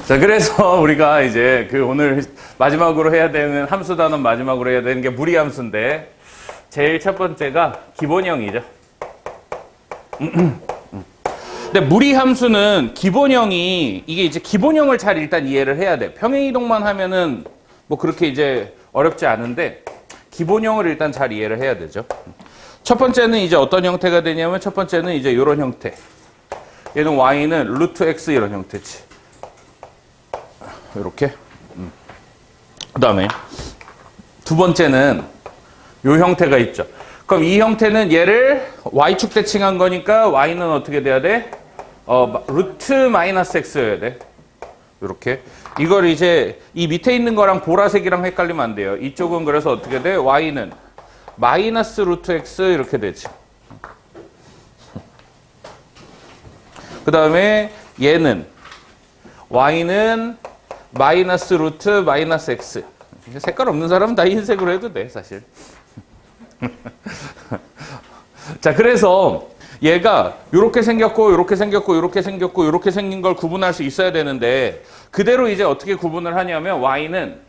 자, 그래서 우리가 이제 그 오늘 마지막으로 해야 되는 함수 단원 마지막으로 해야 되는 게 무리함수인데 제일 첫 번째가 기본형이죠. 근데 무리함수는 기본형이 이게 이제 기본형을 잘 일단 이해를 해야 돼. 평행이동만 하면은 뭐 그렇게 이제 어렵지 않은데 기본형을 일단 잘 이해를 해야 되죠. 첫 번째는 이제 어떤 형태가 되냐면 첫 번째는 이제 이런 형태. 얘는 y는 루트 x 이런 형태지. 이렇게. 그 다음에 두 번째는 이 형태가 있죠. 그럼 이 형태는 얘를 y축 대칭한 거니까 y는 어떻게 돼야 돼? 루트 마이너스 x여야 돼. 이렇게. 이걸 이제 이 밑에 있는 거랑 보라색이랑 헷갈리면 안 돼요. 이쪽은 그래서 어떻게 돼? y는 마이너스 루트 x 이렇게 되지. 그 다음에 얘는 y는 마이너스 루트 마이너스 x. 색깔 없는 사람은 다 흰색으로 해도 돼, 사실. 자, 그래서 얘가 이렇게 생겼고, 이렇게 생겼고, 이렇게 생겼고, 이렇게 생긴 걸 구분할 수 있어야 되는데 그대로 이제 어떻게 구분을 하냐면 y는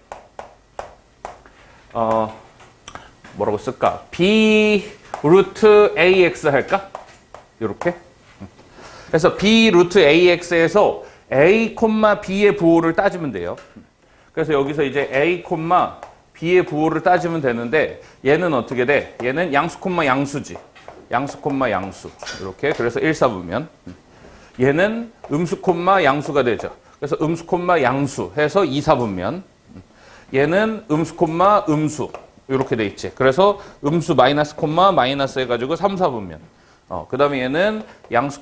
뭐라고 쓸까? b 루트 ax 할까? 이렇게. 그래서 b 루트 ax에서 a, b의 부호를 따지면 돼요. 그래서 여기서 이제 a, b의 부호를 따지면 되는데 얘는 어떻게 돼? 얘는 양수, 양수지. 양수, 양수. 이렇게. 그래서 1, 4분면. 얘는 음수, 양수가 되죠. 그래서 음수, 양수 해서 2, 4분면. 얘는 음수, 음수. 이렇게 돼 있지. 그래서 음수, 마이너스, 마이너스 해가지고 3, 4분면. 그 다음에 얘는 양수,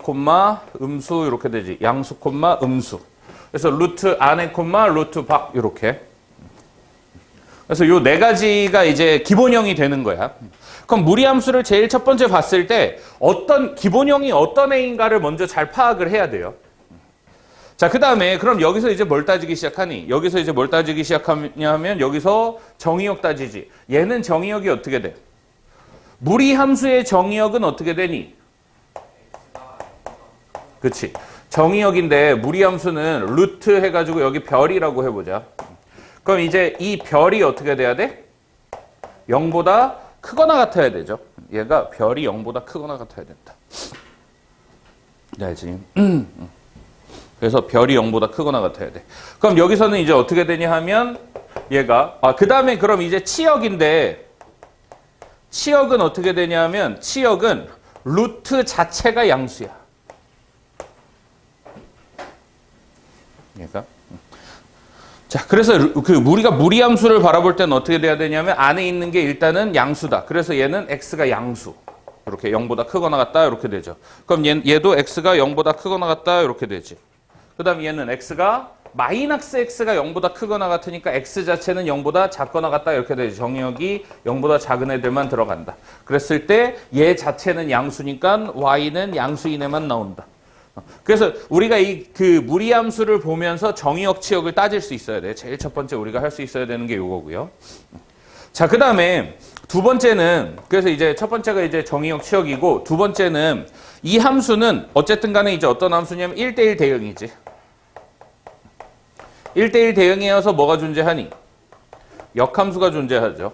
음수 이렇게 되지. 양수, 음수. 그래서 루트 안에 루트 밖 이렇게. 그래서 요 네 가지가 이제 기본형이 되는 거야. 그럼 무리함수를 제일 첫 번째 봤을 때 어떤 기본형이 어떤 애인가를 먼저 잘 파악을 해야 돼요. 자, 그 다음에 그럼 여기서 이제 뭘 따지기 시작하니? 여기서 이제 뭘 따지기 시작하냐면 여기서 정의역 따지지. 얘는 정의역이 어떻게 돼? 무리함수의 정의역은 어떻게 되니? 그치. 정의역인데 무리함수는 루트 해가지고 여기 별이라고 해보자. 그럼 이제 이 별이 어떻게 돼야 돼? 0보다 크거나 같아야 되죠. 얘가 별이 0보다 크거나 같아야 된다. 알지? 그래서 별이 0보다 크거나 같아야 돼. 그럼 여기서는 이제 어떻게 되냐 하면 얘가 그 다음에 그럼 이제 치역인데 치역은 어떻게 되냐면 치역은 루트 자체가 양수야. 얘가. 자, 그래서 우리가 무리함수를 바라볼 때는 어떻게 돼야 되냐면 안에 있는 게 일단은 양수다. 그래서 얘는 x가 양수. 이렇게 0보다 크거나 같다 이렇게 되죠. 그럼 얘도 x가 0보다 크거나 같다 이렇게 되지. 그 다음에 얘는 x가 마이너스 x가 0보다 크거나 같으니까 x 자체는 0보다 작거나 같다 이렇게 되지. 정의역이 0보다 작은 애들만 들어간다. 그랬을 때 얘 자체는 양수니까 y는 양수인 애만 나온다. 그래서 우리가 그 무리함수를 보면서 정의역, 치역을 따질 수 있어야 돼. 제일 첫 번째 우리가 할 수 있어야 되는 게 요거고요. 자, 그 다음에 두 번째는 그래서 이제 첫 번째가 이제 정의역, 치역이고 두 번째는 이 함수는 어쨌든 간에 이제 어떤 함수냐면 1대1 대응이지. 1대1 대응이어서 뭐가 존재하니? 역함수가 존재하죠.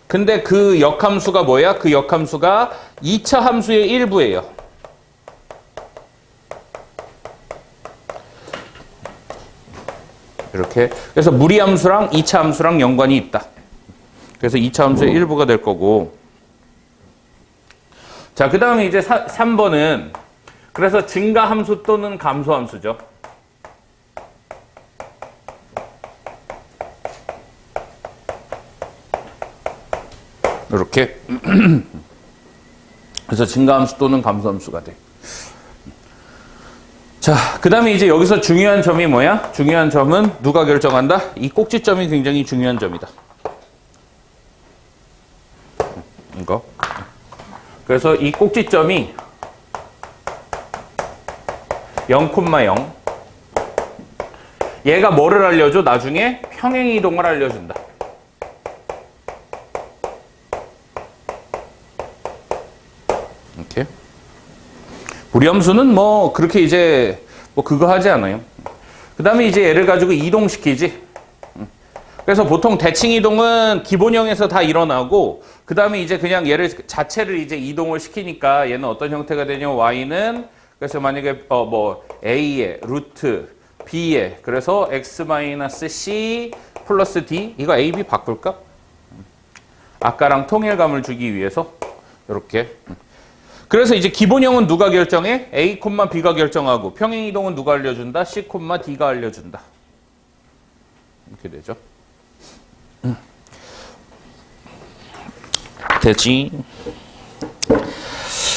근데 그 역함수가 뭐야? 그 역함수가 2차 함수의 일부예요. 이렇게. 그래서 무리함수랑 2차 함수랑 연관이 있다. 그래서 2차 함수의 일부가 될 거고. 자, 그 다음에 이제 3번은 그래서 증가함수 또는 감소함수죠. 이렇게. 그래서 증가함수 또는 감소함수가 돼. 자, 그 다음에 이제 여기서 중요한 점이 뭐야? 중요한 점은 누가 결정한다? 이 꼭지점이 굉장히 중요한 점이다. 이거. 그래서 이 꼭지점이 0,0. 얘가 뭐를 알려줘? 나중에 평행이동을 알려준다. 무리함수는 뭐 그렇게 이제 뭐 그거 하지 않아요. 그 다음에 이제 얘를 가지고 이동시키지. 그래서 보통 대칭 이동은 기본형에서 다 일어나고, 그 다음에 이제 그냥 얘를 자체를 이제 이동을 시키니까 얘는 어떤 형태가 되냐면 y는, 그래서 만약에 뭐 a의 루트 b의, 그래서 x-c 플러스 d, 이거 a, b 바꿀까? 아까랑 통일감을 주기 위해서 이렇게. 그래서 이제 기본형은 누가 결정해? a, b가 결정하고, 평행 이동은 누가 알려준다? c, d가 알려준다. 이렇게 되죠. 되지.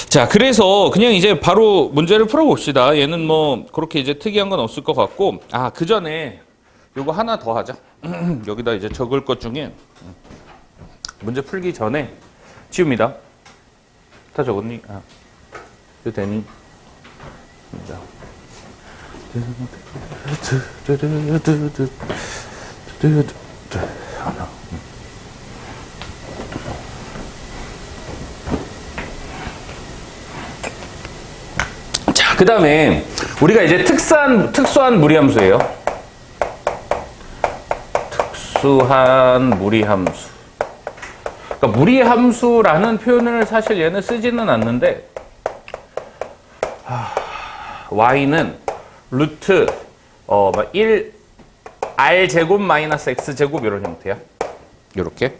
자, 그래서 그냥 이제 바로 문제를 풀어봅시다. 얘는 뭐 그렇게 이제 특이한 건 없을 것 같고, 그 전에 요거 하나 더 하자. 여기다 이제 적을 것 중에 문제 풀기 전에 지웁니다. 다 적었니? 이거 되니? 자, 그 다음에 우리가 이제 특수한 무리함수예요. 특수한 무리함수. 그러니까 무리함수라는 표현을 사실 얘는 쓰지는 않는데, y는 루트 1 r제곱 마이너스 x제곱 이런 형태야. 이렇게.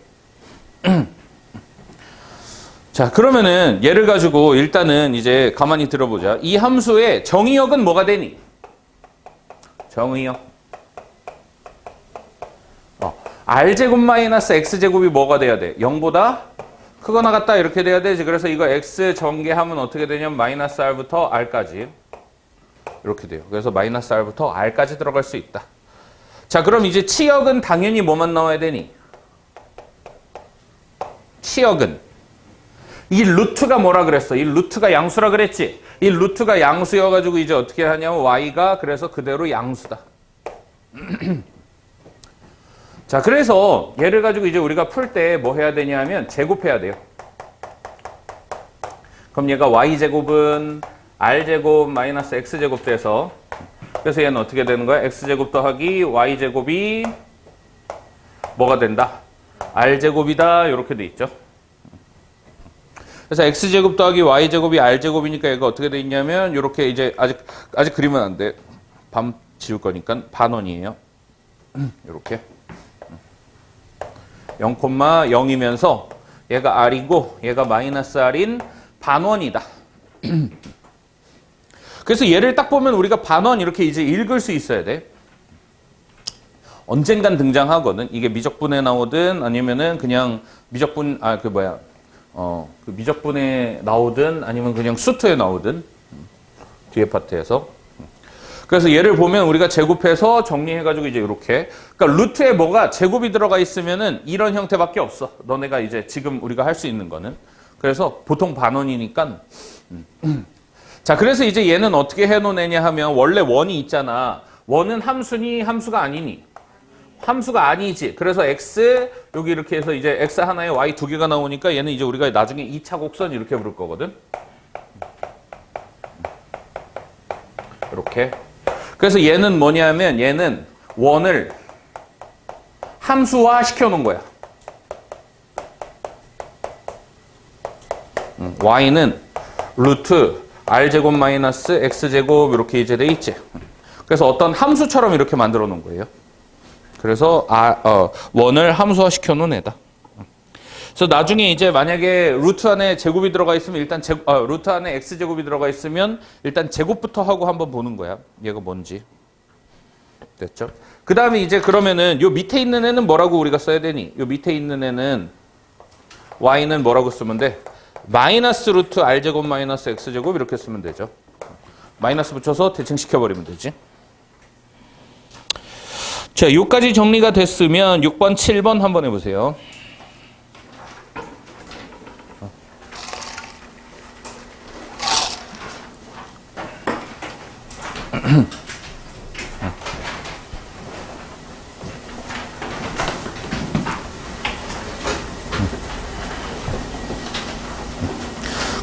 자, 그러면은 얘를 가지고 일단은 이제 가만히 들어보자. 이 함수의 정의역은 뭐가 되니? 정의역. r제곱 마이너스 x제곱이 뭐가 돼야 돼? 0보다 크거나 같다 이렇게 돼야 되지. 그래서 이거 x 전개하면 어떻게 되냐면 마이너스 r부터 r까지 이렇게 돼요. 그래서 마이너스 r부터 r까지 들어갈 수 있다. 자, 그럼 이제 치역은 당연히 뭐만 나와야 되니? 치역은 이 루트가 뭐라 그랬어? 이 루트가 양수라 그랬지? 이 루트가 양수여가지고 이제 어떻게 하냐면 y가 그래서 그대로 양수다. 자, 그래서 얘를 가지고 이제 우리가 풀 때 뭐 해야 되냐 하면 제곱해야 돼요. 그럼 얘가 y제곱은 r제곱 마이너스 x제곱 돼서, 그래서 얘는 어떻게 되는 거야? x제곱 더하기 y제곱이 뭐가 된다? r제곱이다. 이렇게 돼 있죠. 그래서 x제곱 더하기 y제곱이 r제곱이니까 얘가 어떻게 돼 있냐면 이렇게 이제 아직 그리면 안 돼. 밤 지울 거니까 반원이에요. 이렇게 0,0이면서 얘가 r이고 얘가 마이너스 r인 반원이다. 그래서 얘를 딱 보면 우리가 반원 이렇게 이제 읽을 수 있어야 돼. 언젠간 등장하거든. 이게 미적분에 나오든 아니면은 그냥 미적분 그 미적분에 나오든 아니면 그냥 수트에 나오든 뒤에 파트에서. 그래서 얘를 보면 우리가 제곱해서 정리해가지고 이제 이렇게. 그러니까 루트에 뭐가 제곱이 들어가 있으면은 이런 형태밖에 없어. 너네가 이제 지금 우리가 할 수 있는 거는. 그래서 보통 반원이니까. 자, 그래서 이제 얘는 어떻게 해놓느냐 하면 원래 원이 있잖아. 원은 함수니 함수가 아니니? 함수가 아니지. 그래서 x 여기 이렇게 해서 이제 x 하나에 y 두 개가 나오니까 얘는 이제 우리가 나중에 2차 곡선 이렇게 부를 거거든. 이렇게. 그래서 얘는 뭐냐면 얘는 원을 함수화 시켜놓은 거야. y는 루트 r제곱 마이너스 x제곱 이렇게 이제 돼 있지. 그래서 어떤 함수처럼 이렇게 만들어 놓은 거예요. 그래서 원을 함수화 시켜 놓은 애다. 그래서 나중에 이제 만약에 루트 안에 제곱이 들어가 있으면 일단 루트 안에 x제곱이 들어가 있으면 일단 제곱부터 하고 한번 보는 거야. 얘가 뭔지. 됐죠? 그 다음에 이제 그러면은 요 밑에 있는 애는 뭐라고 우리가 써야 되니? 요 밑에 있는 애는 y는 뭐라고 쓰면 돼? 마이너스 루트 r제곱 마이너스 x제곱 이렇게 쓰면 되죠. 마이너스 붙여서 대칭시켜버리면 되지. 자, 요까지 정리가 됐으면 6번, 7번 한번 해보세요.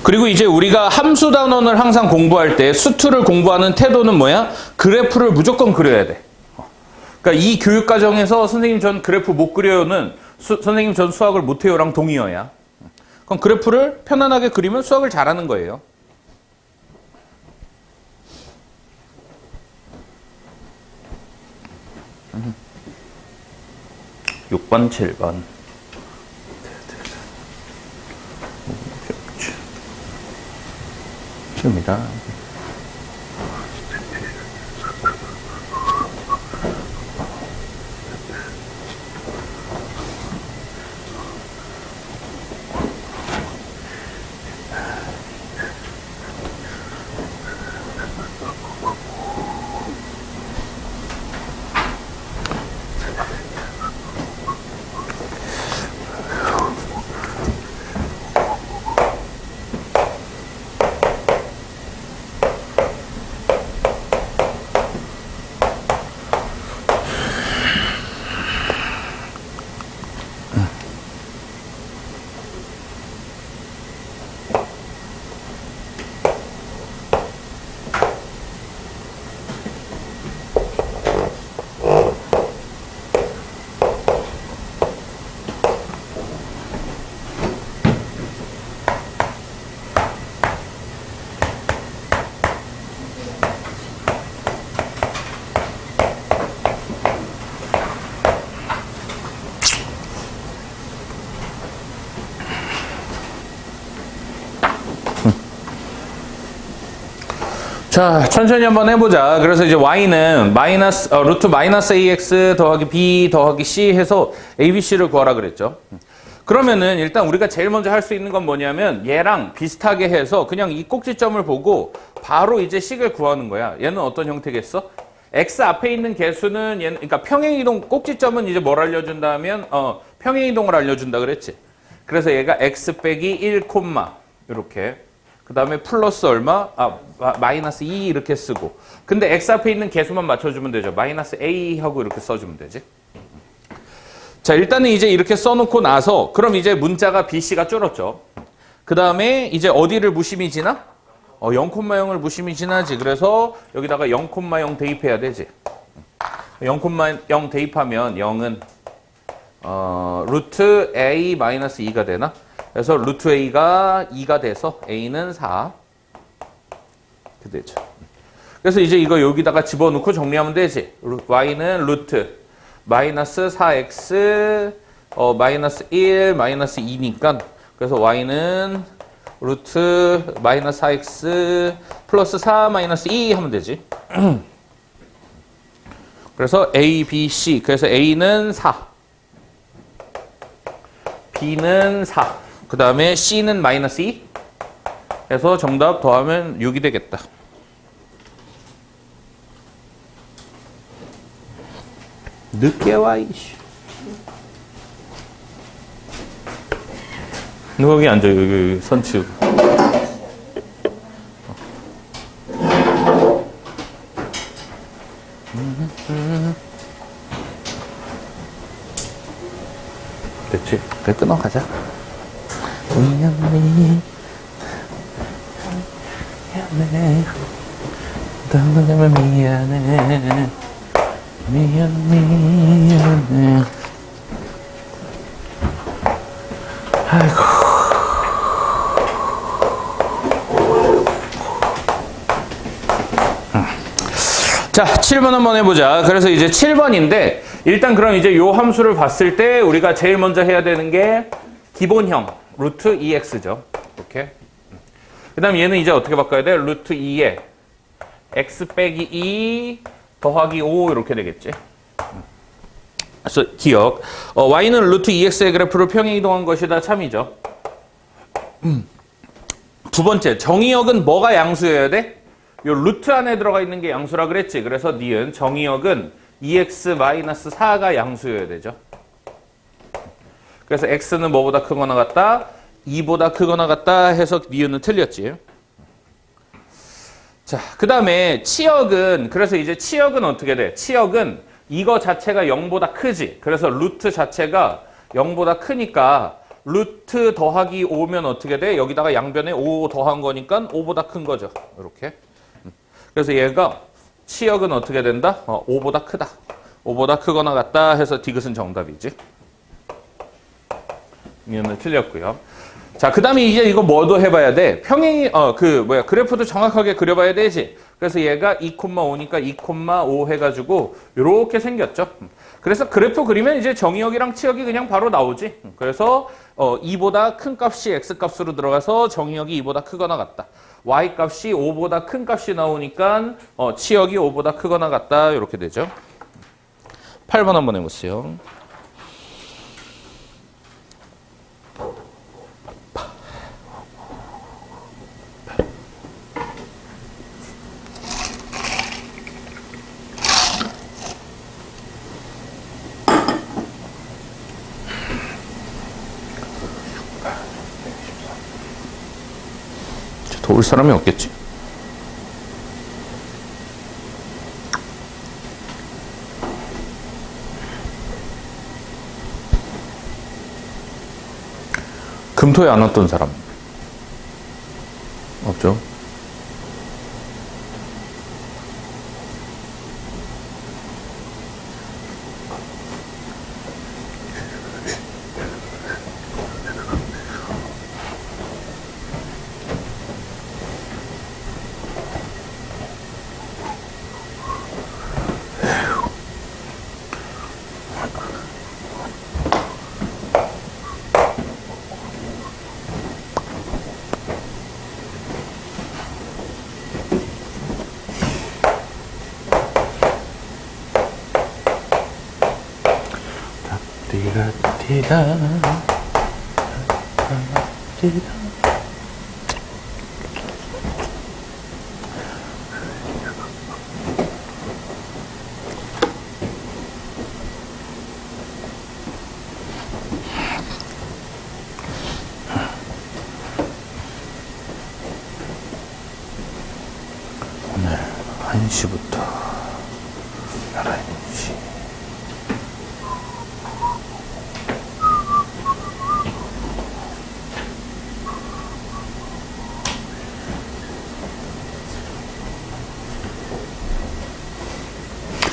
그리고 이제 우리가 함수 단원을 항상 공부할 때 수투를 공부하는 태도는 뭐야? 그래프를 무조건 그려야 돼. 그러니까 이 교육 과정에서 선생님 전 그래프 못 그려요는 선생님 전 수학을 못해요랑 동의어야. 그럼 그래프를 편안하게 그리면 수학을 잘하는 거예요. 6번, 7번. 입니다. 자, 천천히 한번 해보자. 그래서 이제 y는 루트 마이너스 ax 더하기 b 더하기 c 해서 abc를 구하라 그랬죠. 그러면은 일단 우리가 제일 먼저 할 수 있는 건 뭐냐면 얘랑 비슷하게 해서 그냥 이 꼭지점을 보고 바로 이제 식을 구하는 거야. 얘는 어떤 형태겠어? x 앞에 있는 개수는 얘는, 그러니까 평행이동 꼭지점은 이제 뭘 알려준다 하면 평행이동을 알려준다 그랬지. 그래서 얘가 x 빼기 1 콤마 이렇게. 그 다음에 플러스 얼마? 마이너스 2 이렇게 쓰고. 근데 x 앞에 있는 개수만 맞춰주면 되죠. 마이너스 a 하고 이렇게 써주면 되지. 자, 일단은 이제 이렇게 써놓고 나서 그럼 이제 문자가 bc가 줄었죠. 그 다음에 이제 어디를 무심히 지나? 0,0을 무심히 지나지. 그래서 여기다가 0,0 대입해야 되지. 0,0 대입하면 0은 루트 a 마이너스 2가 되나? 그래서 루트 a가 2가 돼서 a는 4. 이렇게 되죠. 그래서 이제 이거 여기다가 집어넣고 정리하면 되지. y는 루트 마이너스 4x 마이너스 1 마이너스 2니까 그래서 y는 루트 마이너스 4x 플러스 4 마이너스 2 하면 되지. 그래서 a, b, c. 그래서 a는 4 b는 4 그 다음에 C는 마이너스 2 해서 정답 더하면 6이 되겠다. 늦게 와 이씨. 누가 여기 앉아. 여기 선 치우고. 됐지? 그래 끊어 가자. 미안해, 미안해. 아이고. 자, 7번 한번 해보자. 그래서 이제 7번인데 일단 그럼 이제 요 함수를 봤을 때 우리가 제일 먼저 해야 되는 게 기본형 루트 2x죠. 이렇게. 그 다음 얘는 이제 어떻게 바꿔야 돼? 루트 2에 x 빼기 2 더하기 5 이렇게 되겠지. 그래서 기억. y는 루트 2x의 그래프를 평행이동한 것이다 참이죠. 두 번째, 정의역은 뭐가 양수여야 돼? 요 루트 안에 들어가 있는 게 양수라 그랬지. 그래서 니은 정의역은 2x-4가 양수여야 되죠. 그래서 x는 뭐보다 크거나 같다? 2보다 크거나 같다 해서 니은은 틀렸지. 자, 그 다음에 치역은, 그래서 이제 치역은 어떻게 돼? 치역은 이거 자체가 0보다 크지. 그래서 루트 자체가 0보다 크니까 루트 더하기 5면 어떻게 돼? 여기다가 양변에 5 더한 거니까 5보다 큰 거죠. 이렇게. 그래서 얘가 치역은 어떻게 된다? 5보다 크다. 5보다 크거나 같다 해서 디귿은 정답이지. 이거는 틀렸고요. 자, 그 다음에 이제 이거 뭐도 해봐야 돼? 평행이, 그래프도 정확하게 그려봐야 되지. 그래서 얘가 2,5니까 2,5 해가지고 이렇게 생겼죠. 그래서 그래프 그리면 이제 정의역이랑 치역이 그냥 바로 나오지. 그래서 2보다 큰 값이 x값으로 들어가서 정의역이 2보다 크거나 같다. y값이 5보다 큰 값이 나오니까 치역이 5보다 크거나 같다. 이렇게 되죠. 8번 한번 해보세요. 도울 사람이 없겠지? 금토에 안 왔던 사람 없죠? 오늘 1시부터 11시.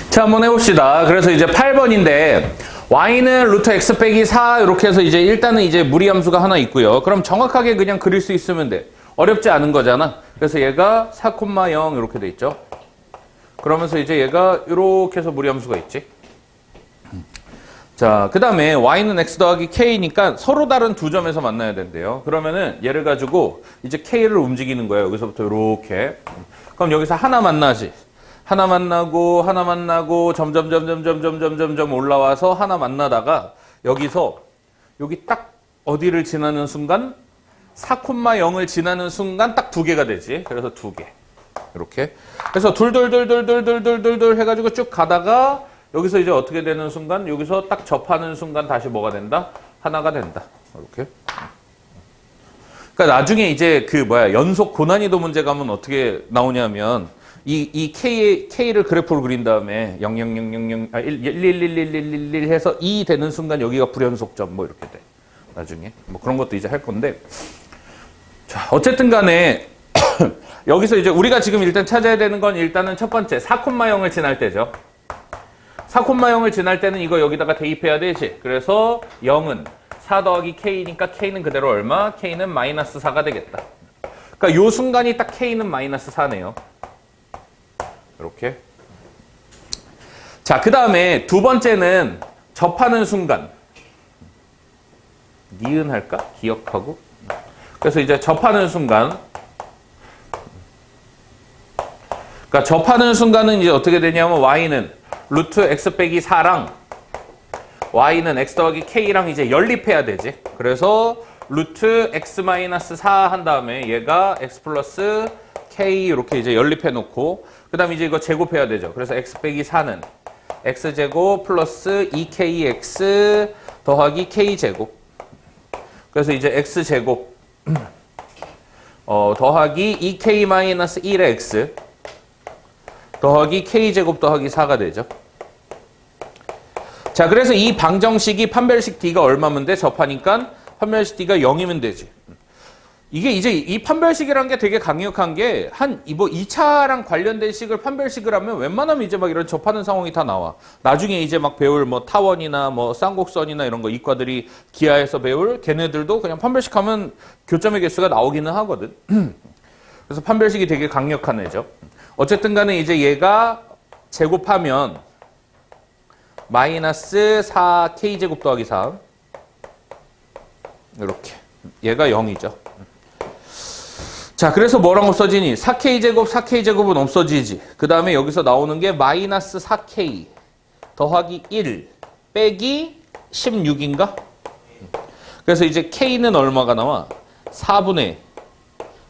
자, 한번 해봅시다. 그래서 이제 8번인데 y는 루트 x 빼기 4 이렇게 해서 이제 일단은 이제 무리함수가 하나 있고요. 그럼 정확하게 그냥 그릴 수 있으면 돼. 어렵지 않은 거잖아. 그래서 얘가 4,0 이렇게 돼 있죠. 그러면서 이제 얘가 이렇게 해서 무리함수가 있지. 자, 그 다음에 y는 x 더하기 k니까 서로 다른 두 점에서 만나야 된대요. 그러면은 얘를 가지고 이제 k를 움직이는 거예요. 여기서부터 이렇게. 그럼 여기서 하나 만나지. 하나 만나고 점점 올라와서 하나 만나다가 여기서 여기 딱 어디를 지나는 순간 4,0을 지나는 순간 딱 두 개가 되지. 그래서 두 개. 이렇게. 그래서 둘 해가지고 쭉 가다가 여기서 이제 어떻게 되는 순간 여기서 딱 접하는 순간 다시 뭐가 된다? 하나가 된다. 이렇게. 그러니까 나중에 이제 연속 고난이도 문제 가면 어떻게 나오냐면 이 K를 그래프로 그린 다음에 1 해서 2 되는 순간 여기가 불연속점 뭐 이렇게 돼. 나중에. 뭐 그런 것도 이제 할 건데. 자, 어쨌든 간에 여기서 이제 우리가 지금 일단 찾아야 되는 건 일단은 첫 번째 4,0을 지날 때죠. 4,0을 지날 때는 이거 여기다가 대입해야 되지. 그래서 0은 4 더하기 K니까 K는 그대로 얼마? K는 마이너스 4가 되겠다. 그러니까 요 순간이 딱 K는 마이너스 4네요. 이렇게. 자, 그 다음에 두 번째는 접하는 순간. 니은 할까? 기억하고. 그래서 이제 접하는 순간. 그러니까 접하는 순간은 이제 어떻게 되냐면 y는 루트 x 빼기 4랑 y는 x 더하기 k랑 이제 연립해야 되지. 그래서 루트 x 마이너스 4 한 다음에 얘가 x 플러스 k 이렇게 이제 연립해 놓고 그 다음에 이제 이거 제곱해야 되죠. 그래서 x 빼기 4는 x제곱 플러스 2kx 더하기 k제곱. 그래서 이제 x제곱 더하기 2k 마이너스 1의 x 더하기 k제곱 더하기 4가 되죠. 자, 그래서 이 방정식이 판별식 d가 얼마면 돼? 접하니까 판별식 D가 0이면 되지. 이게 이제 이 판별식이라는 게 되게 강력한 게 뭐 2차랑 관련된 식을 판별식을 하면 웬만하면 이제 막 이런 접하는 상황이 다 나와. 나중에 이제 막 배울 뭐 타원이나 뭐 쌍곡선이나 이런 거 이과들이 기하에서 배울 걔네들도 그냥 판별식 하면 교점의 개수가 나오기는 하거든. 그래서 판별식이 되게 강력한 애죠. 어쨌든 간에 이제 얘가 제곱하면 마이너스 4k제곱 더하기 3 이렇게 얘가 0이죠. 자, 그래서 뭐랑 없어지니? 4k제곱, 4k제곱은 없어지지. 그 다음에 여기서 나오는 게 마이너스 4k 더하기 1 빼기 16인가? 그래서 이제 k는 얼마가 나와? 4분의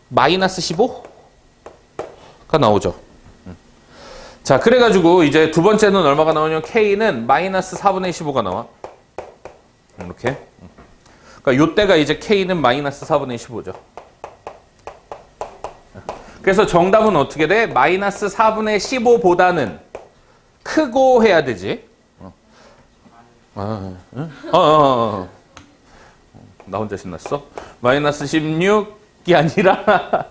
마이너스 15가 나오죠. 자, 그래가지고 이제 두 번째는 얼마가 나오냐면 k는 마이너스 4분의 15가 나와. 이렇게. 그러니까 요때가 이제 k는 마이너스 4분의 15죠. 그래서 정답은 어떻게 돼? 마이너스 4분의 15보다는 크고 해야 되지. 나 혼자 신났어? 마이너스 16이 아니라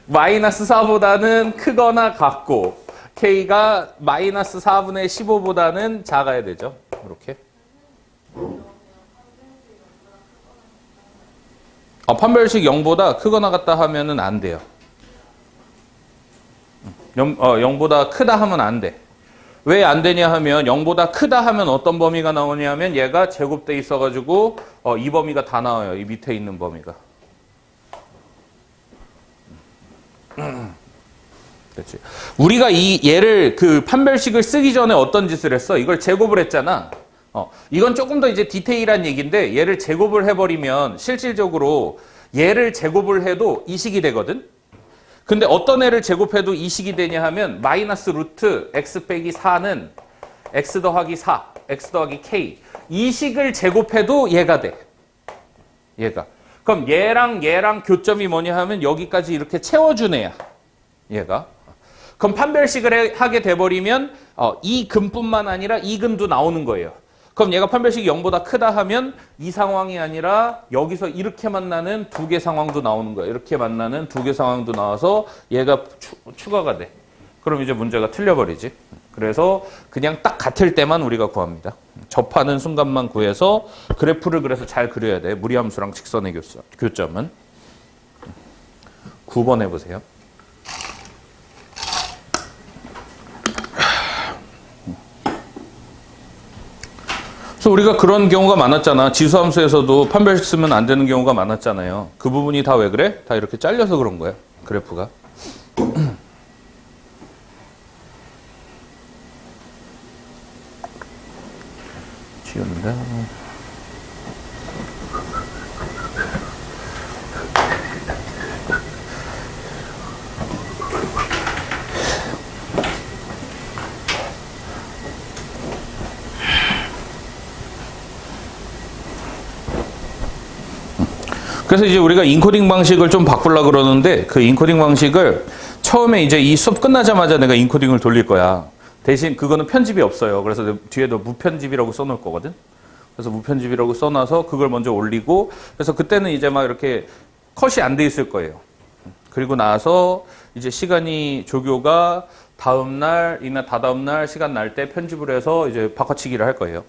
마이너스 4보다는 크거나 같고 k가 마이너스 4분의 15보다는 작아야 되죠. 이렇게. 판별식 0보다 크거나 같다 하면은 안 돼요. 0보다 크다 하면 안 돼. 왜 안 되냐 하면 0보다 크다 하면 어떤 범위가 나오냐면 얘가 제곱돼 있어가지고 이 범위가 다 나와요. 이 밑에 있는 범위가. 그렇지. 우리가 얘를 그 판별식을 쓰기 전에 어떤 짓을 했어? 이걸 제곱을 했잖아. 이건 조금 더 이제 디테일한 얘기인데 얘를 제곱을 해버리면 실질적으로 얘를 제곱을 해도 이 식이 되거든. 근데 어떤 애를 제곱해도 이 식이 되냐 하면 마이너스 루트 x 빼기 4는 x 더하기 4, x 더하기 k 이 식을 제곱해도 얘가 돼. 얘가. 그럼 얘랑 교점이 뭐냐 하면 여기까지 이렇게 채워준 애야. 얘가. 그럼 판별식을 하게 돼버리면 이 근뿐만 아니라 이 근도 나오는 거예요. 그럼 얘가 판별식이 0보다 크다 하면 이 상황이 아니라 여기서 이렇게 만나는 두 개 상황도 나오는 거예요. 이렇게 만나는 두 개 상황도 나와서 얘가 추가가 돼. 그럼 이제 문제가 틀려버리지. 그래서 그냥 딱 같을 때만 우리가 구합니다. 접하는 순간만 구해서 그래프를 그래서 잘 그려야 돼. 무리함수랑 직선의 교점은. 9번 해보세요. 그래서 우리가 그런 경우가 많았잖아. 지수함수에서도 판별식 쓰면 안 되는 경우가 많았잖아요. 그 부분이 다 왜 그래? 다 이렇게 잘려서 그런 거야. 그래프가. 지운다. 그래서 이제 우리가 인코딩 방식을 좀 바꾸려고 그러는데 그 인코딩 방식을 처음에 이제 이 수업 끝나자마자 내가 인코딩을 돌릴 거야. 대신 그거는 편집이 없어요. 그래서 뒤에도 무편집이라고 써놓을 거거든. 그래서 무편집이라고 써놔서 그걸 먼저 올리고 그래서 그때는 이제 막 이렇게 컷이 안 돼 있을 거예요. 그리고 나서 이제 시간이 조교가 다음 날이나 다다음 날 시간 날 때 편집을 해서 이제 바꿔치기를 할 거예요.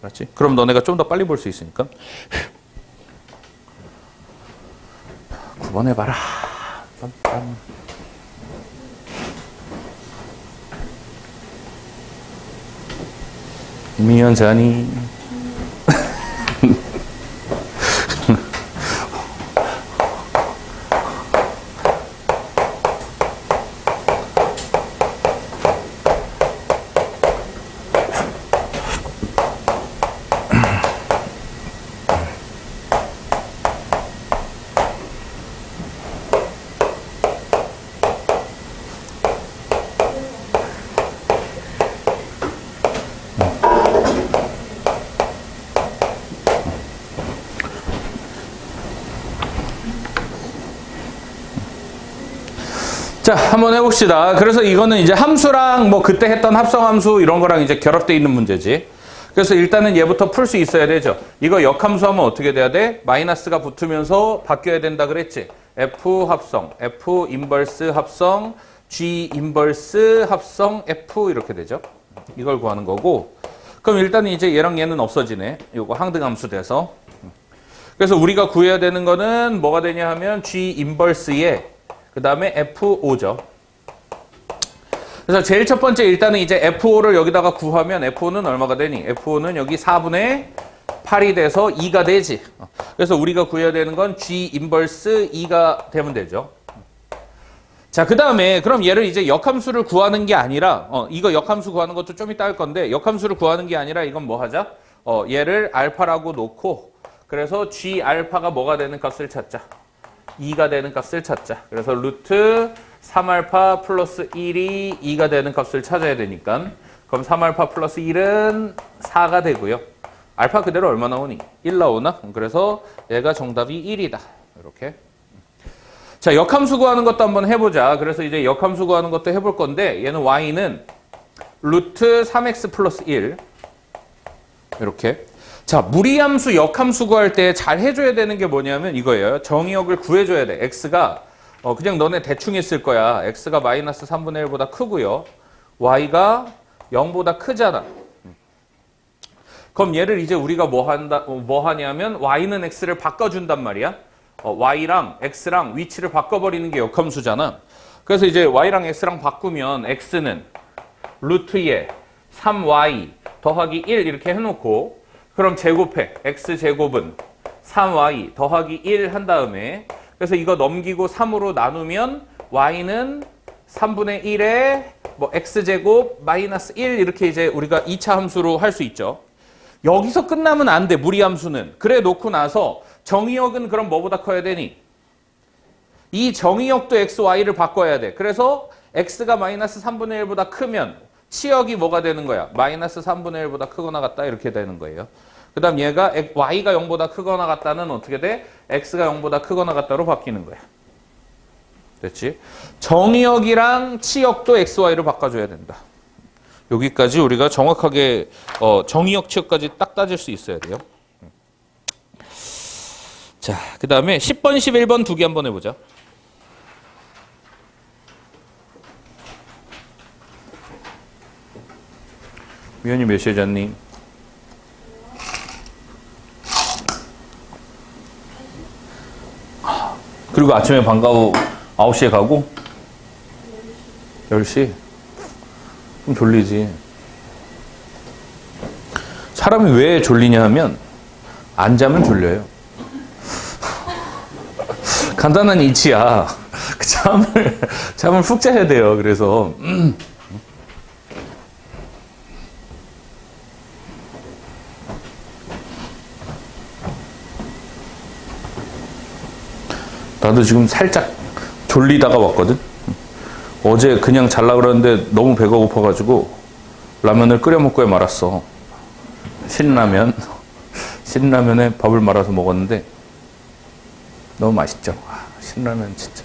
그렇지? 그럼 너네가 좀 더 빨리 볼 수 있으니까. 9번 해봐라. 빰빰. 미연자니. 자, 한번 해봅시다. 그래서 이거는 이제 함수랑 뭐 그때 했던 합성함수 이런 거랑 이제 결합되어 있는 문제지. 그래서 일단은 얘부터 풀 수 있어야 되죠. 이거 역함수 하면 어떻게 돼야 돼? 마이너스가 붙으면서 바뀌어야 된다 그랬지. F 합성, F 인버스 합성, G 인버스 합성 F 이렇게 되죠. 이걸 구하는 거고. 그럼 일단 이제 얘랑 얘는 없어지네. 요거 항등함수 돼서. 그래서 우리가 구해야 되는 거는 뭐가 되냐 하면 G 인버스에 그 다음에 F5죠. 그래서 제일 첫 번째 일단은 이제 F5를 여기다가 구하면 F5는 얼마가 되니? F5는 여기 4분의 8이 돼서 2가 되지. 그래서 우리가 구해야 되는 건 G 인버스 2가 되면 되죠. 자, 그 다음에 그럼 얘를 이제 역함수를 구하는 게 아니라 이거 역함수 구하는 것도 좀 이따 할 건데 역함수를 구하는 게 아니라 이건 뭐 하자? 얘를 알파라고 놓고 그래서 G 알파가 뭐가 되는 값을 찾자. 2가 되는 값을 찾자. 그래서 루트 3알파 플러스 1이 2가 되는 값을 찾아야 되니까 그럼 3알파 플러스 1은 4가 되고요. 알파 그대로 얼마 나오니? 1 나오나? 그래서 얘가 정답이 1이다. 이렇게. 자, 역함수 구하는 것도 한번 해보자. 그래서 이제 역함수 구하는 것도 해볼 건데 얘는 y는 루트 3x 플러스 1 이렇게. 자, 무리함수, 역함수 구할 때 잘 해줘야 되는 게 뭐냐면 이거예요. 정의역을 구해줘야 돼. x가 그냥 너네 대충 했을 거야. x가 마이너스 3분의 1보다 크고요. y가 0보다 크잖아. 그럼 얘를 이제 우리가 뭐 하냐면 y는 x를 바꿔준단 말이야. y랑 x랑 위치를 바꿔버리는 게 역함수잖아. 그래서 이제 y랑 x랑 바꾸면 x는 루트에 3y 더하기 1 이렇게 해놓고 그럼 제곱해. x제곱은 3y 더하기 1 한 다음에 그래서 이거 넘기고 3으로 나누면 y는 3분의 1에 뭐 x제곱 마이너스 1 이렇게 이제 우리가 2차 함수로 할 수 있죠. 여기서 끝나면 안 돼. 무리함수는. 그래 놓고 나서 정의역은 그럼 뭐보다 커야 되니? 이 정의역도 x, y를 바꿔야 돼. 그래서 x가 마이너스 3분의 1보다 크면 치역이 뭐가 되는 거야? 마이너스 3분의 1보다 크거나 같다 이렇게 되는 거예요. 그 다음 얘가 y가 0보다 크거나 같다는 어떻게 돼? x가 0보다 크거나 같다로 바뀌는 거야. 됐지? 정의역이랑 치역도 x, y를 바꿔줘야 된다. 여기까지 우리가 정확하게 정의역 치역까지 딱 따질 수 있어야 돼요. 자, 그 다음에 10번, 11번 두 개 한번 해보자. 위원님 몇 시에 잤니? 그리고 아침에 방과후 9시에 가고? 10시? 좀 졸리지. 사람이 왜 졸리냐 하면 안 자면 졸려요. 간단한 이치야. 잠을 푹 자야 돼요. 그래서 나도 지금 살짝 졸리다가 왔거든. 어제 그냥 잘라 그러는데 너무 배가 고파가지고 라면을 끓여 먹고 말았어. 신라면에 밥을 말아서 먹었는데 너무 맛있죠. 신라면 진짜.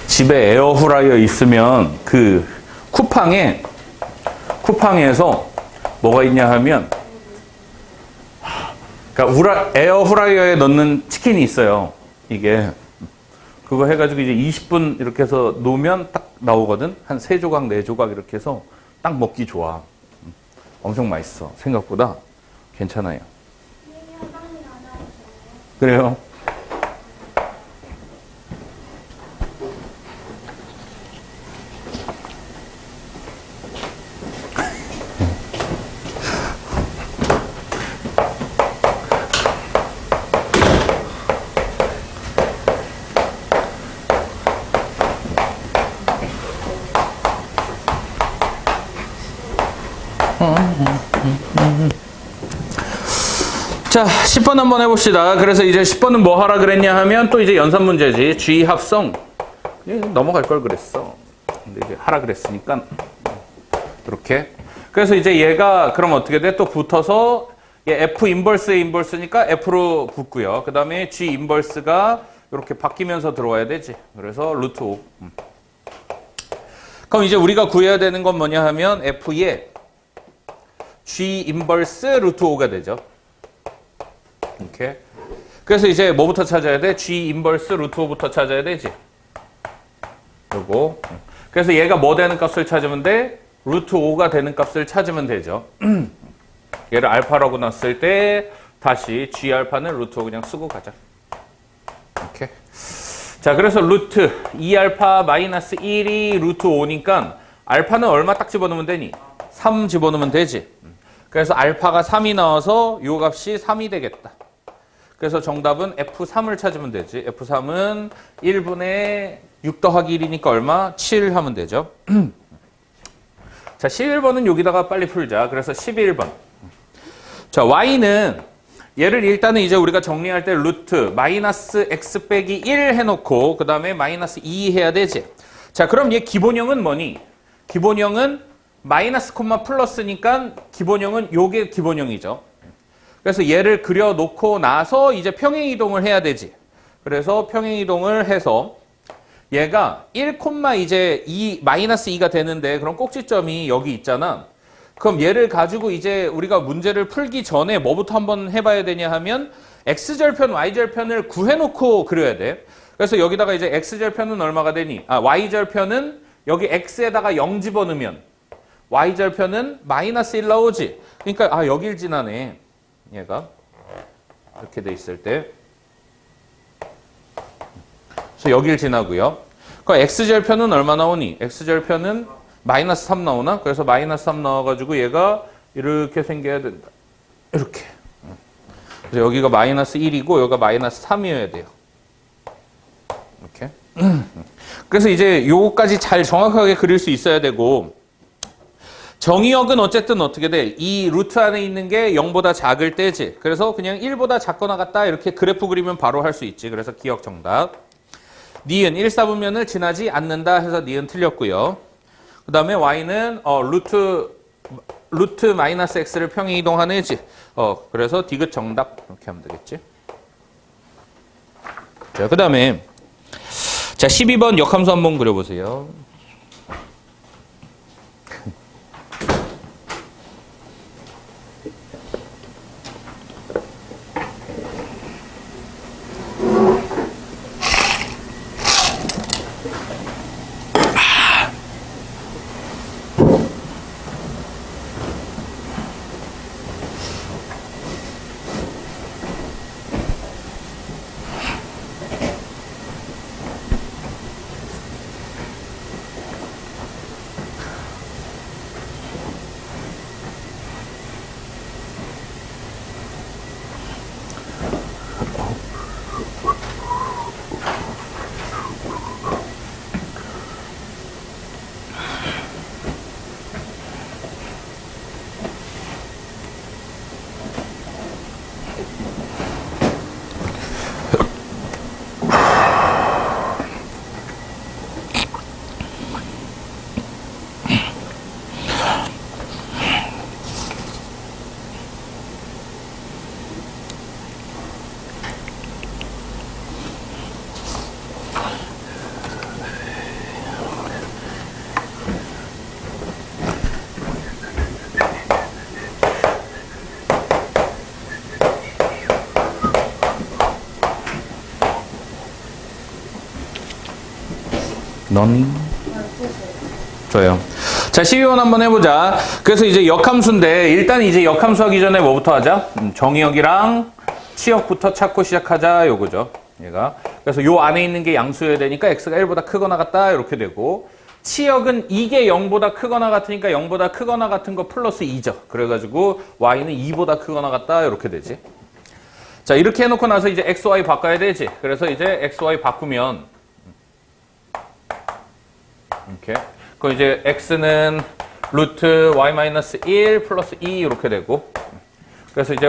집에 에어프라이어 있으면 그 쿠팡에서 뭐가 있냐 하면 그러니까 에어프라이어에 넣는 치킨이 있어요. 이게 그거 해가지고 이제 20분 이렇게 해서 놓으면 딱 나오거든. 한 3조각, 4조각 이렇게 해서 딱 먹기 좋아. 엄청 맛있어. 생각보다 괜찮아요. 그래요? 자, 10번 한번 해봅시다. 그래서 이제 10번은 뭐 하라 그랬냐 하면 또 이제 연산 문제지. G 합성. 넘어갈 걸 그랬어. 근데 이제 하라 그랬으니까 이렇게. 그래서 이제 얘가 그럼 어떻게 돼? 또 붙어서 얘 F 인버스의 인버스니까 F로 붙고요. 그 다음에 G 인버스가 이렇게 바뀌면서 들어와야 되지. 그래서 루트 5. 그럼 이제 우리가 구해야 되는 건 뭐냐 하면 F의 G 인버스 루트 5가 되죠. 이렇게. 그래서 이제 뭐부터 찾아야 돼? G 인버스 루트 5부터 찾아야 되지. 요거. 그래서 얘가 뭐 되는 값을 찾으면 돼? 루트 5가 되는 값을 찾으면 되죠. 얘를 알파라고 놨을 때 다시 G 알파는 루트 5 그냥 쓰고 가자. 이렇게. 자, 그래서 루트 2알파 마이너스 1이 루트 5니까 알파는 얼마 딱 집어넣으면 되니? 3 집어넣으면 되지. 그래서 알파가 3이 나와서 요 값이 3이 되겠다. 그래서 정답은 F3을 찾으면 되지. F3은 1분의 6 더하기 1이니까 얼마? 7 하면 되죠. 자, 11번은 여기다가 빨리 풀자. 그래서 11번. 자, Y는 얘를 일단은 이제 우리가 정리할 때 루트 마이너스 x 빼기 1 해놓고 그 다음에 마이너스 2 해야 되지. 자, 그럼 얘 기본형은 뭐니? 기본형은 마이너스 콤마 플러스니까 기본형은 요게 기본형이죠. 그래서 얘를 그려놓고 나서 이제 평행이동을 해야 되지. 그래서 평행이동을 해서 얘가 1 콤마 이제 2 마이너스 2가 되는데 그럼 꼭지점이 여기 있잖아. 그럼 얘를 가지고 이제 우리가 문제를 풀기 전에 뭐부터 한번 해봐야 되냐 하면 x절편, y절편을 구해놓고 그려야 돼. 그래서 여기다가 이제 x절편은 얼마가 되니? y절편은 여기 x에다가 0 집어넣으면 y절편은 마이너스 1 나오지. 그러니까 여길 지나네. 얘가 이렇게 돼 있을 때. 그래서 여길 지나고요. 그 x절편은 얼마 나오니? x절편은 마이너스 3 나오나? 그래서 마이너스 3 나와가지고 얘가 이렇게 생겨야 된다. 이렇게. 그래서 여기가 마이너스 1이고 여기가 마이너스 3이어야 돼요. 이렇게. 그래서 이제 요거까지 잘 정확하게 그릴 수 있어야 되고 정의역은 어쨌든 어떻게 돼? 이 루트 안에 있는 게 0보다 작을 때지. 그래서 그냥 1보다 작거나 같다 이렇게 그래프 그리면 바로 할 수 있지. 그래서 기억 정답. 니은 1사분면을 지나지 않는다 해서 니은 틀렸고요. 그 다음에 y는 루트 마이너스 x를 평행이동하네지. 그래서 디귿 정답 이렇게 하면 되겠지. 자, 그 다음에 자 12번 역함수 한번 그려보세요. 좋아요. 자, 12번 한번 해보자. 그래서 이제 역함수인데 일단 이제 역함수 하기 전에 뭐부터 하자? 정의역이랑 치역부터 찾고 시작하자 요거죠. 얘가. 그래서 요 안에 있는 게 양수여야 되니까 x가 1보다 크거나 같다 이렇게 되고 치역은 이게 0보다 크거나 같으니까 0보다 크거나 같은 거 플러스 2죠. 그래가지고 y는 2보다 크거나 같다 이렇게 되지. 자, 이렇게 해놓고 나서 이제 x, y 바꿔야 되지. 그래서 이제 x, y 바꾸면 이렇게. 그럼 이제 x는 루트 y-1 플러스 2 이렇게 되고 그래서 이제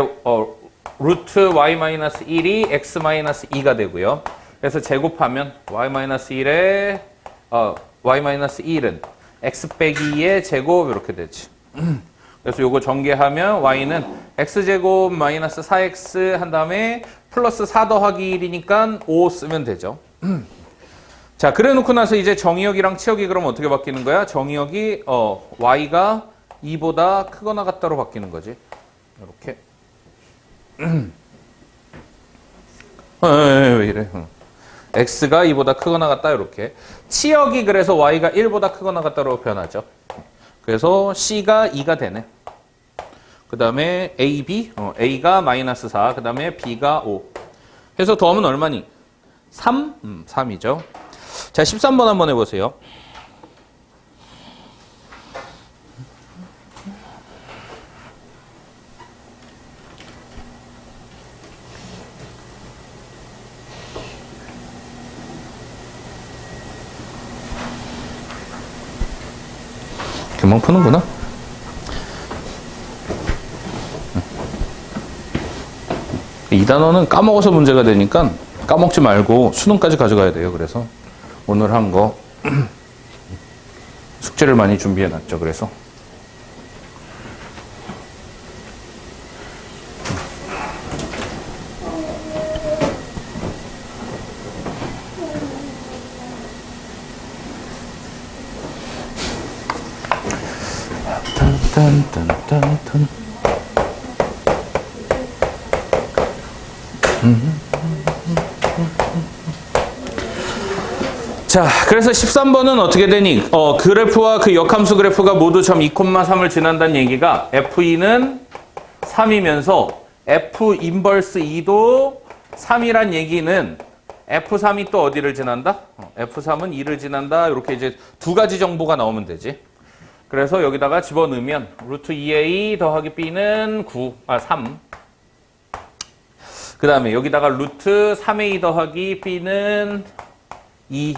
루트 y-1이 x-2가 되고요. 그래서 제곱하면 y-1에 y-1은 x 빼기 2의 제곱 이렇게 되지. 그래서 요거 전개하면 y는 x제곱 마이너스 4x 한 다음에 플러스 4 더하기 1이니까 5 쓰면 되죠. 자, 그래 놓고 나서 이제 정의역이랑 치역이 그럼 어떻게 바뀌는 거야? 정의역이 y가 2보다 크거나 같다로 바뀌는 거지. 이렇게. 왜 이래? x가 2보다 크거나 같다 이렇게. 치역이 그래서 y가 1보다 크거나 같다로 변하죠. 그래서 c가 2가 되네. 그 다음에 a, b, a가 마이너스 4, 그 다음에 b가 5. 해서 더하면 얼마니? 3? 3이죠. 자, 13번 한번 해보세요. 금방 푸는구나. 이 단어는 까먹어서 문제가 되니까 까먹지 말고 수능까지 가져가야 돼요. 그래서 오늘 한 거 숙제를 많이 준비해 놨죠. 그래서 딴딴딴딴. 자, 그래서 13번은 어떻게 되니? 그래프와 그 역함수 그래프가 모두 점 2,3을 지난다는 얘기가 F2는 3이면서 F 인버스 2도 3이란 얘기는 F3이 또 어디를 지난다? F3은 2를 지난다. 이렇게 이제 두 가지 정보가 나오면 되지. 그래서 여기다가 집어넣으면 루트 2a 더하기 b는 3. 그 다음에 여기다가 루트 3a 더하기 b는 2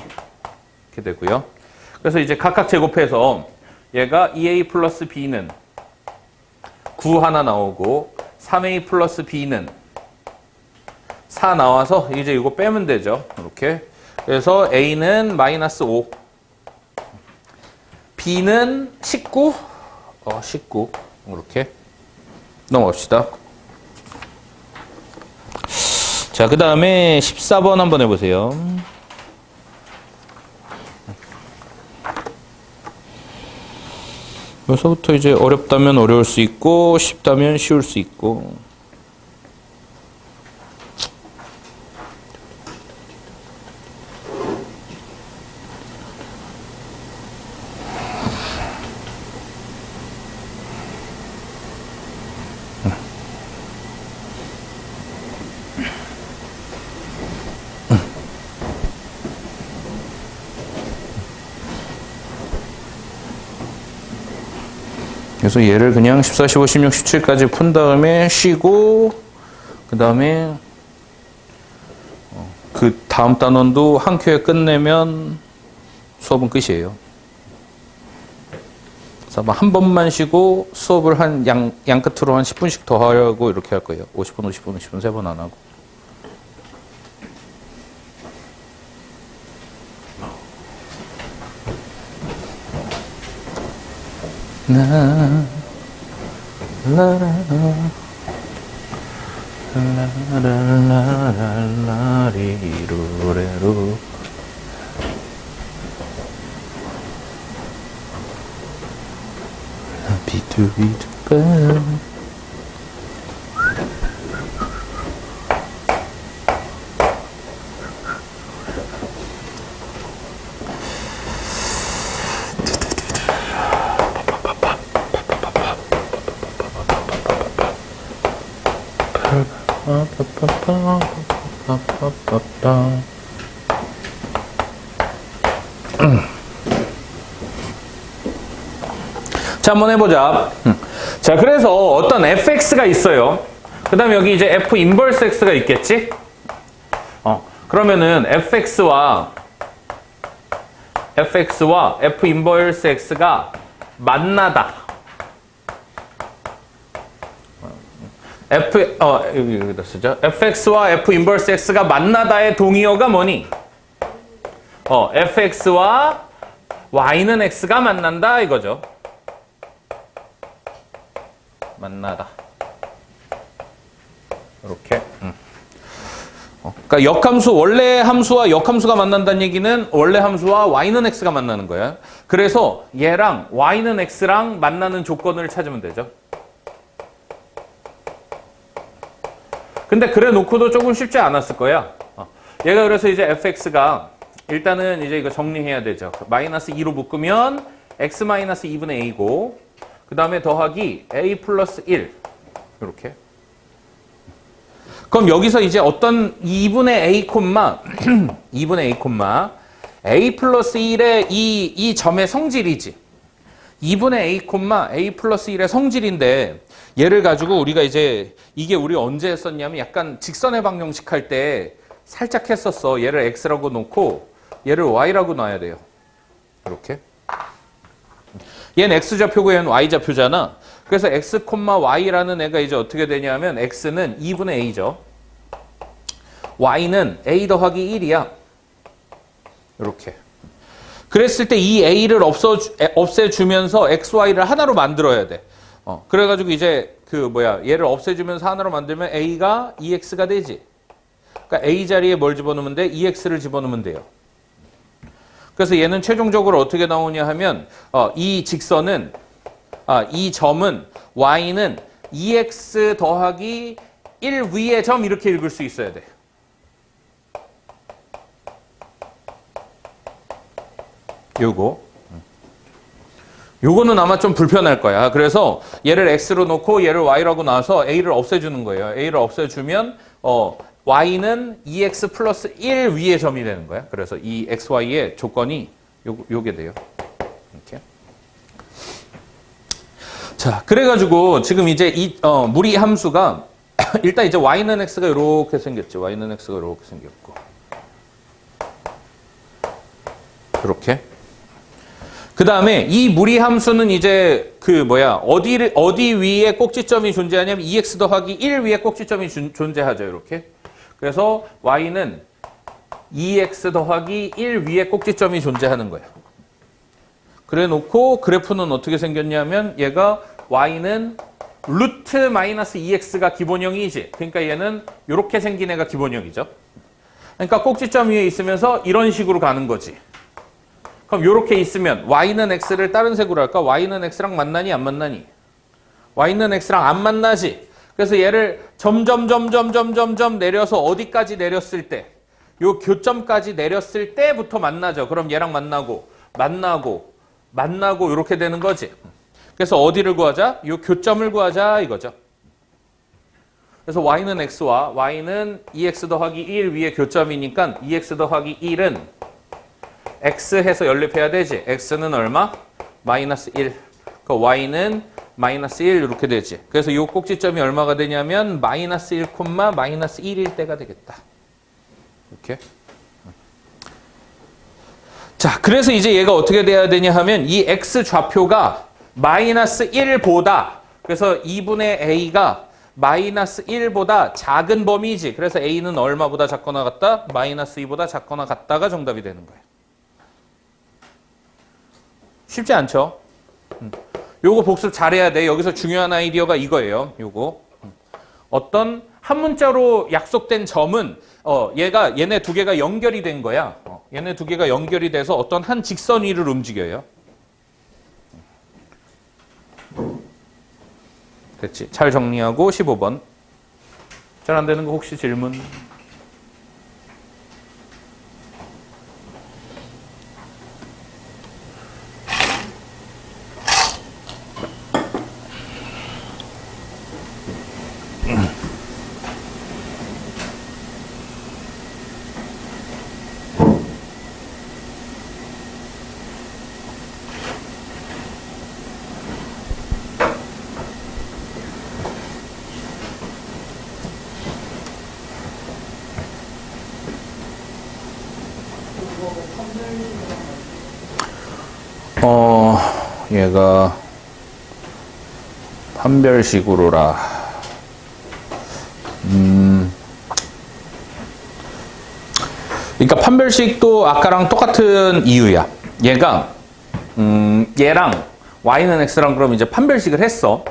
이렇게 되고요. 그래서 이제 각각 제곱해서 얘가 2a 플러스 b는 9 하나 나오고 3a 플러스 b는 4 나와서 이제 이거 빼면 되죠. 이렇게. 그래서 a는 마이너스 5, b는 19, 19 이렇게 넘어갑시다. 자, 그 다음에 14번 한번 해보세요. 여기서부터 이제 어렵다면 어려울 수 있고 쉽다면 쉬울 수 있고. 그래서 얘를 그냥 14, 15, 16, 17까지 푼 다음에 쉬고, 그 다음에 그 다음 단원도 한 큐에 끝내면 수업은 끝이에요. 그래서 한 번만 쉬고 수업을 한 양 끝으로 한 10분씩 더 하려고 이렇게 할 거예요. 50분, 50분, 50분 3번 안 하고. 라라라라라라리루레루. 비투비투빠. 자, 한번 해보자. 자, 그래서 어떤 fx가 있어요. 그 다음에 여기 이제 f 인버스 x가 있겠지? 그러면은 fx와 f 인버스 x가 만나다. 여기다 쓰죠. fx와 f 인버스 x가 만나다의 동의어가 뭐니? fx와 y는 x가 만난다 이거죠. 만나다. 이렇게. 그러니까 역함수, 원래 함수와 역함수가 만난다는 얘기는 원래 함수와 y는 x가 만나는 거야. 그래서 얘랑 y는 x랑 만나는 조건을 찾으면 되죠. 근데 그래 놓고도 조금 쉽지 않았을 거야. 얘가 그래서 이제 fx가 일단은 이제 이거 정리해야 되죠. 마이너스 2로 묶으면 x 마이너스 2분의 a고, 그 다음에 더하기 a 플러스 1 이렇게. 그럼 여기서 이제 어떤 2분의 a 콤마 2분의 a 콤마 a 플러스 1의 이 점의 성질이지. 2분의 a 콤마 a 플러스 1의 성질인데, 얘를 가지고 우리가 이제 이게 우리 언제 했었냐면 약간 직선의 방정식 할 때 살짝 했었어. 얘를 x라고 놓고 얘를 y라고 놔야 돼요. 이렇게. 얘는 x좌표고 얘는 y좌표잖아. 그래서 x, y라는 애가 이제 어떻게 되냐면 x는 2분의 a죠. y는 a 더하기 1이야. 이렇게. 그랬을 때 이 a를 없애주면서 xy를 하나로 만들어야 돼. 그래가지고 이제 얘를 없애주면서 하나로 만들면 a가 2x가 되지. 그러니까 a 자리에 뭘 집어넣으면 돼? 2x를 집어넣으면 돼요. 그래서 얘는 최종적으로 어떻게 나오냐 하면 이 직선은 이 점은 y는 2x 더하기 1 위의 점 이렇게 읽을 수 있어야 돼. 요거는 아마 좀 불편할 거야. 그래서 얘를 x로 놓고 얘를 y라고 놔서 a를 없애주는 거예요. a를 없애주면 y는 2x 플러스 1 위의 점이 되는 거야. 그래서 이 xy의 조건이 요게 돼요. 이렇게. 자, 그래가지고 지금 이제 이 무리 함수가 일단 이제 y는 x가 이렇게 생겼죠. y는 x가 이렇게 생겼고, 이렇게. 그 다음에 이 무리 함수는 이제 어디 위에 꼭지점이 존재하냐면 2x 더하기 1 위에 꼭지점이 존재하죠. 이렇게. 그래서 y는 2x 더하기 1 위에 꼭지점이 존재하는 거예요. 그래 놓고 그래프는 어떻게 생겼냐면 얘가 y는 루트 마이너스 2x가 기본형이지. 그러니까 얘는 이렇게 생긴 애가 기본형이죠. 그러니까 꼭지점 위에 있으면서 이런 식으로 가는 거지. 그럼 이렇게 있으면 y는 x를 다른 색으로 할까? y는 x랑 만나니 안 만나니? y는 x랑 안 만나지. 그래서 얘를 점점 내려서 어디까지 내렸을 때, 요 교점까지 내렸을 때부터 만나죠. 그럼 얘랑 만나고 이렇게 되는 거지. 그래서 어디를 구하자? 요 교점을 구하자 이거죠. 그래서 y는 x와 y는 2x 더하기 1 위에 교점이니까 2x 더하기 1은 x 해서 연립해야 되지. x는 얼마? 마이너스 1. 그러니까 y는 마이너스 1 이렇게 되지. 그래서 이 꼭지점이 얼마가 되냐면 마이너스 1, 마이너스 1일 때가 되겠다. 이렇게. 자, 그래서 이제 얘가 어떻게 돼야 되냐 하면 이 x 좌표가 마이너스 1보다, 그래서 2분의 a가 마이너스 1보다 작은 범위지. 그래서 a는 얼마보다 작거나 같다? 마이너스 2보다 작거나 같다가 정답이 되는 거예요. 쉽지 않죠? 요거 복습 잘해야 돼. 여기서 중요한 아이디어가 이거예요. 요거. 어떤 한 문자로 약속된 점은 얘네 두 개가 연결이 된 거야. 얘네 두 개가 연결이 돼서 어떤 한 직선 위를 움직여요. 됐지? 잘 정리하고 15번. 잘 안 되는 거 혹시 질문? 얘가 판별식으로라. 그러니까 판별식도 아까랑 똑같은 이유야. 얘가 얘랑 y는 x랑 그럼 이제 판별식을 했어.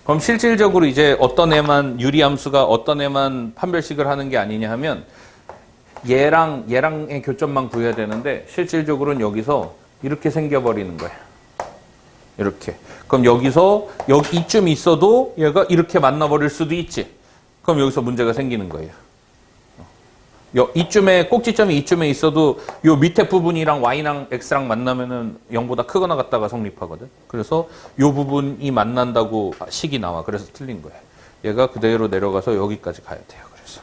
그럼 실질적으로 이제 어떤 애만 유리함수가 어떤 애만 판별식을 하는 게 아니냐 하면 얘랑의 교점만 구해야 되는데 실질적으로는 여기서 이렇게 생겨버리는 거야. 이렇게. 그럼 여기서 이쯤 있어도 얘가 이렇게 만나버릴 수도 있지. 그럼 여기서 문제가 생기는 거예요. 이쯤에 꼭지점이 이쯤에 있어도 요 밑에 부분이랑 y랑 x랑 만나면은 0보다 크거나 같다가 성립하거든. 그래서 요 부분이 만난다고 식이 나와. 그래서 틀린 거야. 얘가 그대로 내려가서 여기까지 가야 돼요. 그래서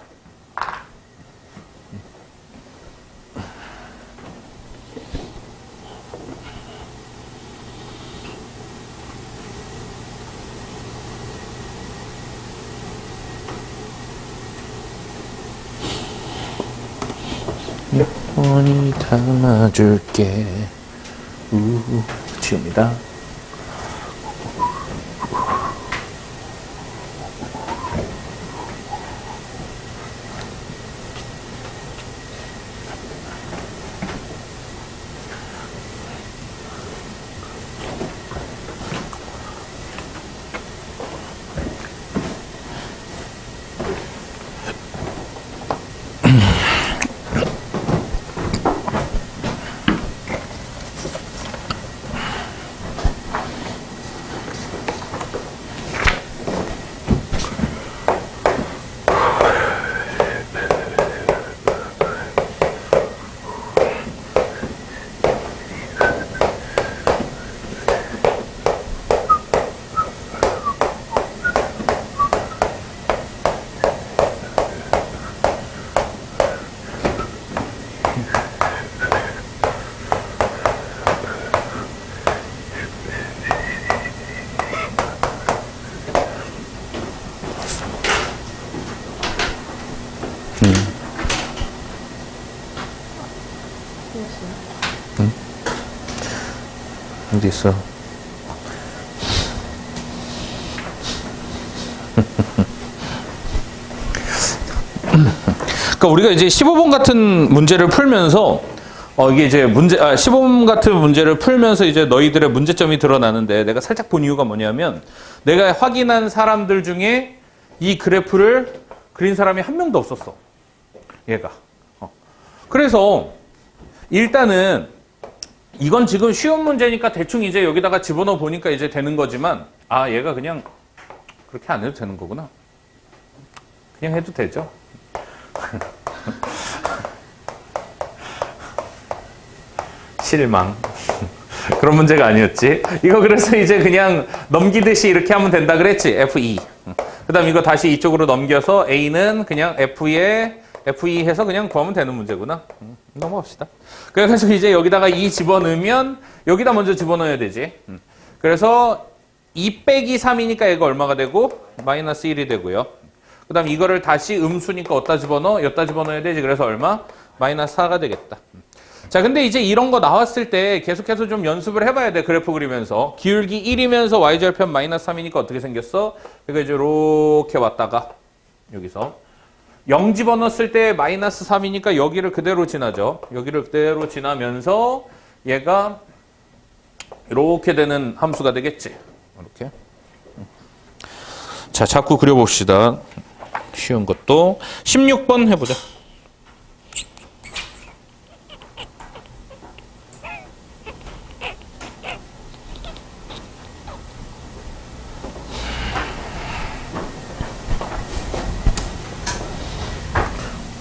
영원히 담아줄게. 지웁니다. 어디 있어? 그러니까 우리가 이제 15번 같은 문제를 풀면서 이게 이제 15번 같은 문제를 풀면서 이제 너희들의 문제점이 드러나는데 내가 살짝 본 이유가 뭐냐면 내가 확인한 사람들 중에 이 그래프를 그린 사람이 한 명도 없었어. 얘가. 그래서 일단은 이건 지금 쉬운 문제니까 대충 이제 여기다가 집어넣어 보니까 이제 되는 거지만 얘가 그냥 그렇게 안 해도 되는 거구나. 그냥 해도 되죠. 실망. 그런 문제가 아니었지. 이거 그래서 이제 그냥 넘기듯이 이렇게 하면 된다 그랬지. F2. 그 다음 이거 다시 이쪽으로 넘겨서 A는 그냥 F2 해서 그냥 구하면 되는 문제구나. 넘어갑시다. 그래서 이제 여기다가 2 집어넣으면 여기다 먼저 집어넣어야 되지. 그래서 2 빼기 3이니까 얘가 얼마가 되고 마이너스 1이 되고요. 그 다음 이거를 다시 음수니까 어디다 집어넣어? 여기다 집어넣어야 되지. 그래서 얼마? 마이너스 4가 되겠다. 자, 근데 이제 이런 거 나왔을 때 계속해서 좀 연습을 해봐야 돼. 그래프 그리면서. 기울기 1이면서 y절편 마이너스 3이니까 어떻게 생겼어? 그러니까 이제 이렇게 왔다가 여기서 0 집어넣었을 때 마이너스 3이니까 여기를 그대로 지나죠. 여기를 그대로 지나면서 얘가 이렇게 되는 함수가 되겠지. 이렇게. 자, 자꾸 그려봅시다. 쉬운 것도. 16번 해보자.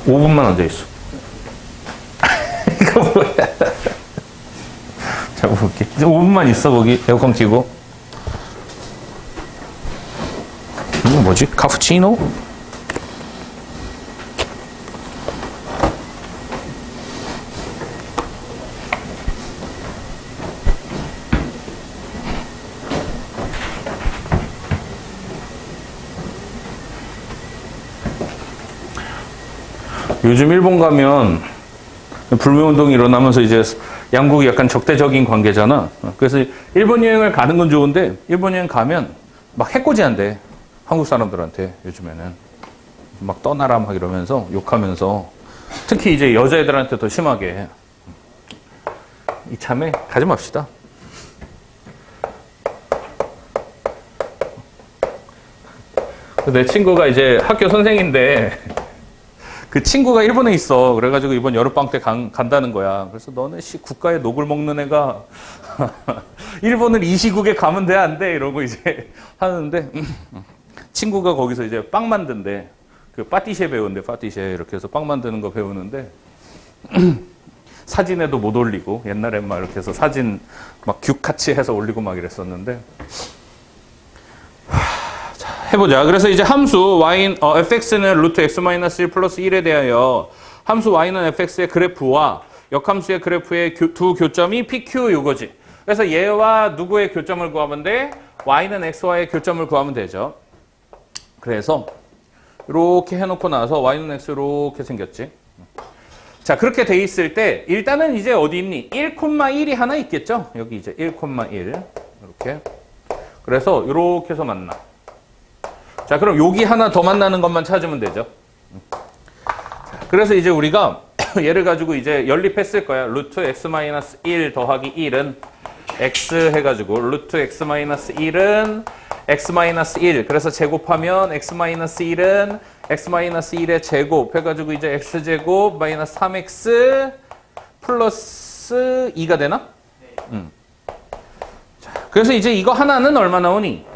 (5분만) 앉아있어. 이거 뭐야? 잡아볼게. 이제 5분만 있어, 거기. 에어컨 켜고. 이거 뭐지? 카푸치노? 요즘 일본 가면 불매운동이 일어나면서 이제 양국이 약간 적대적인 관계잖아. 그래서 일본 여행을 가는 건 좋은데 일본 여행 가면 막 해코지한대. 한국 사람들한테 요즘에는. 막 떠나라 막 이러면서 욕하면서 특히 이제 여자애들한테 더 심하게. 이참에 가지 맙시다. 내 친구가 이제 학교 선생인데 그 친구가 일본에 있어. 그래가지고 이번 여름방학 때 간다는 거야. 그래서 너는 국가의 녹을 먹는 애가 일본을 이 시국에 가면 돼, 안 돼? 이러고 이제 하는데 친구가 거기서 이제 빵 만든대. 그 파티셰 배우는데, 파티셰. 이렇게 해서 빵 만드는 거 배우는데 사진에도 못 올리고 옛날엔 막 이렇게 해서 사진 막 규카치 해서 올리고 막 이랬었는데 해보자. 그래서 이제 함수 fx는 루트 x-1 플러스 1에 대하여 함수 y는 fx의 그래프와 역함수의 그래프의 두 교점이 pq 이거지. 그래서 얘와 누구의 교점을 구하면 돼? y는 x와의 교점을 구하면 되죠. 그래서 이렇게 해놓고 나서 y는 x 이렇게 생겼지. 자, 그렇게 돼 있을 때 일단은 이제 어디 있니? 1,1이 하나 있겠죠? 여기 이제 1,1 이렇게. 그래서 이렇게 해서 만나. 자, 그럼 여기 하나 더 만나는 것만 찾으면 되죠. 자, 그래서 이제 우리가 얘를 가지고 이제 연립했을 거야. 루트 x-1 더하기 1은 x 해가지고 루트 x-1은 x-1 그래서 제곱하면 x-1은 x-1의 제곱 해가지고 이제 x제곱 마이너스 3x 플러스 2가 되나? 자, 그래서 이제 이거 하나는 얼마 나오니?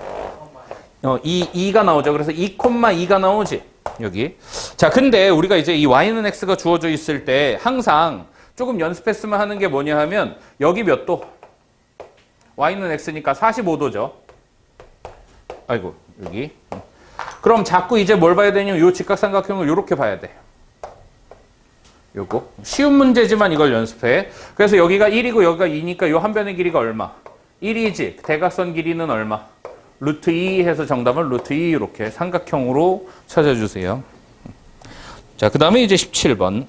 2가 나오죠. 그래서 2,2가 나오지. 여기. 자, 근데 우리가 이제 이 y는 x가 주어져 있을 때 항상 조금 연습했으면 하는 게 뭐냐 하면 여기 몇 도? y는 x니까 45도죠. 아이고, 여기. 그럼 자꾸 이제 뭘 봐야 되냐면 요 직각삼각형을 요렇게 봐야 돼. 요거. 쉬운 문제지만 이걸 연습해. 그래서 여기가 1이고 여기가 2니까 요 한 변의 길이가 얼마? 1이지. 대각선 길이는 얼마? 루트 2 해서 정답은 루트 2 이렇게 삼각형으로 찾아주세요. 자, 그 다음에 이제 17번.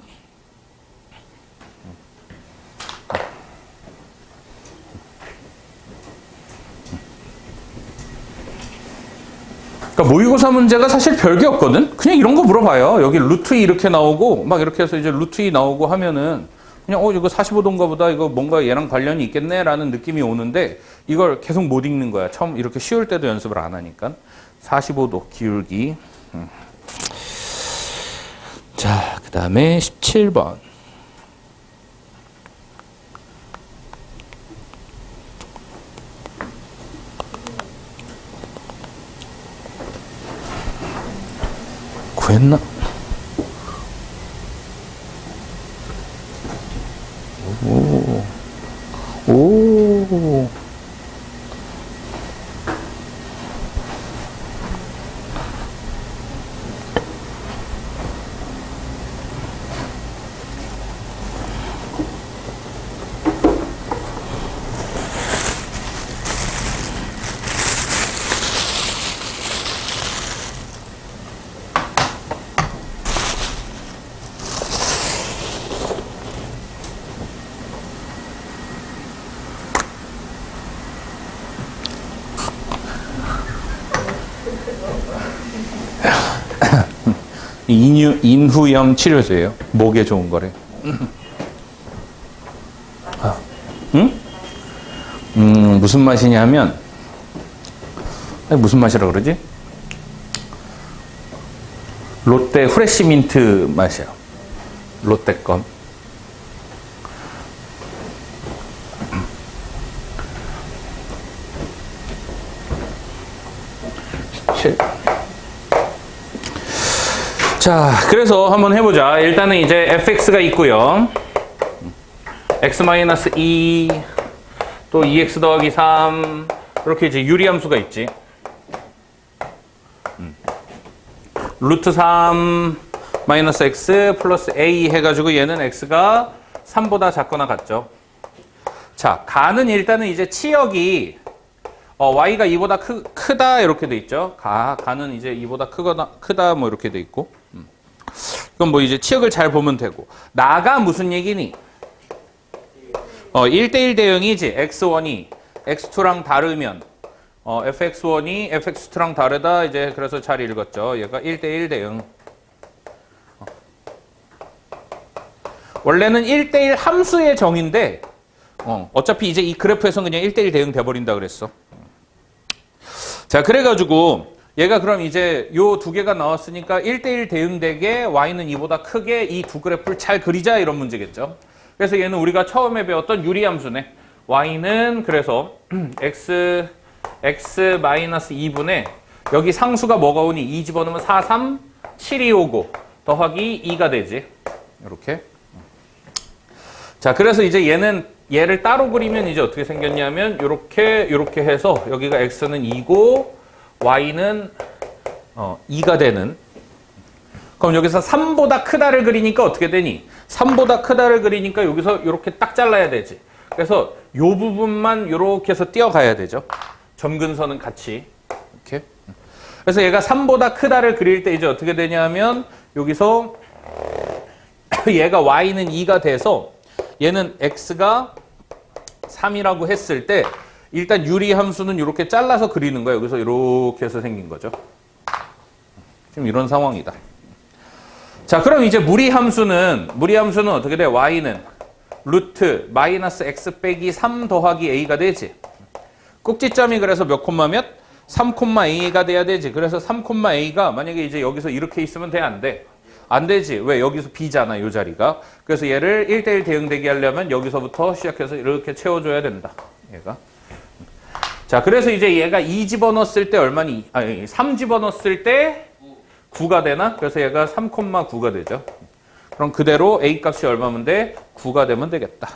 그러니까 모의고사 문제가 사실 별게 없거든? 그냥 이런 거 물어봐요. 여기 루트 2 이렇게 나오고, 막 이렇게 해서 이제 루트 2 나오고 하면은, 그냥, 이거 45도인가 보다, 이거 뭔가 얘랑 관련이 있겠네? 라는 느낌이 오는데, 이걸 계속 못 읽는 거야. 처음 이렇게 쉬울 때도 연습을 안 하니까. 45도 기울기. 자, 그 다음에 17번. 구했나? 오. 인후염 치료제예요. 목에 좋은 거래. 응? 무슨 맛이냐면 무슨 맛이라 그러지? 롯데 후레쉬 민트 맛이야. 롯데 건. 자, 그래서 한번 해보자. 일단은 이제 fx가 있고요. x-2 또 2x 더하기 3 이렇게 이제 유리함수가 있지. 루트 3 마이너스 x 플러스 a 해가지고 얘는 x가 3보다 작거나 같죠. 자, 가는 일단은 이제 치역이 y가 2보다 크다 이렇게 돼 있죠. 가는 이제 2보다 크다 뭐 이렇게 돼 있고. 그럼 뭐 이제 치역을 잘 보면 되고. 나가 무슨 얘기니? 1대1 대응이지. x1이 x2랑 다르면 fx1이 fx2랑 다르다. 이제 그래서 잘 읽었죠. 얘가 1대1 대응. 원래는 1대1 함수의 정인데 어차피 이제 이 그래프에서는 그냥 1대1 대응 돼버린다 그랬어. 자, 그래가지고 얘가 그럼 이제 요 두 개가 나왔으니까 1대1 대응되게 y는 2보다 크게 이 두 그래프를 잘 그리자 이런 문제겠죠. 그래서 얘는 우리가 처음에 배웠던 유리함수네. y는 그래서 x-2분의 여기 상수가 뭐가 오니 2 집어넣으면 4, 3, 7이 오고 더하기 2가 되지. 이렇게. 자, 그래서 이제 얘를 따로 그리면 이제 어떻게 생겼냐면 요렇게 해서 여기가 x는 2고 y는 2가 되는. 그럼 여기서 3보다 크다를 그리니까 어떻게 되니? 3보다 크다를 그리니까 여기서 이렇게 딱 잘라야 되지. 그래서 요 부분만 이렇게 해서 띄어가야 되죠. 점근선은 같이. 이렇게. 그래서 얘가 3보다 크다를 그릴 때 이제 어떻게 되냐면 여기서 얘가 y는 2가 돼서 얘는 x가 3이라고 했을 때 일단 유리함수는 이렇게 잘라서 그리는 거예요. 여기서 이렇게 해서 생긴 거죠. 지금 이런 상황이다. 자, 그럼 이제 무리함수는 어떻게 돼? y는 루트 마이너스 x 빼기 3 더하기 a가 되지. 꼭지점이 그래서 몇 콤마 몇? 3 콤마 a가 돼야 되지. 그래서 3 콤마 a가 만약에 이제 여기서 이렇게 있으면 돼? 안 돼? 안 되지. 왜? 여기서 b잖아, 요 자리가. 그래서 얘를 1대1 대응되게 하려면 여기서부터 시작해서 이렇게 채워줘야 된다. 얘가. 자, 그래서 이제 얘가 2 집어넣었을 때 얼마니? 3 집어넣었을 때 9가 되나? 그래서 얘가 3,9가 되죠. 그럼 그대로 a 값이 얼마면 돼? 9가 되면 되겠다.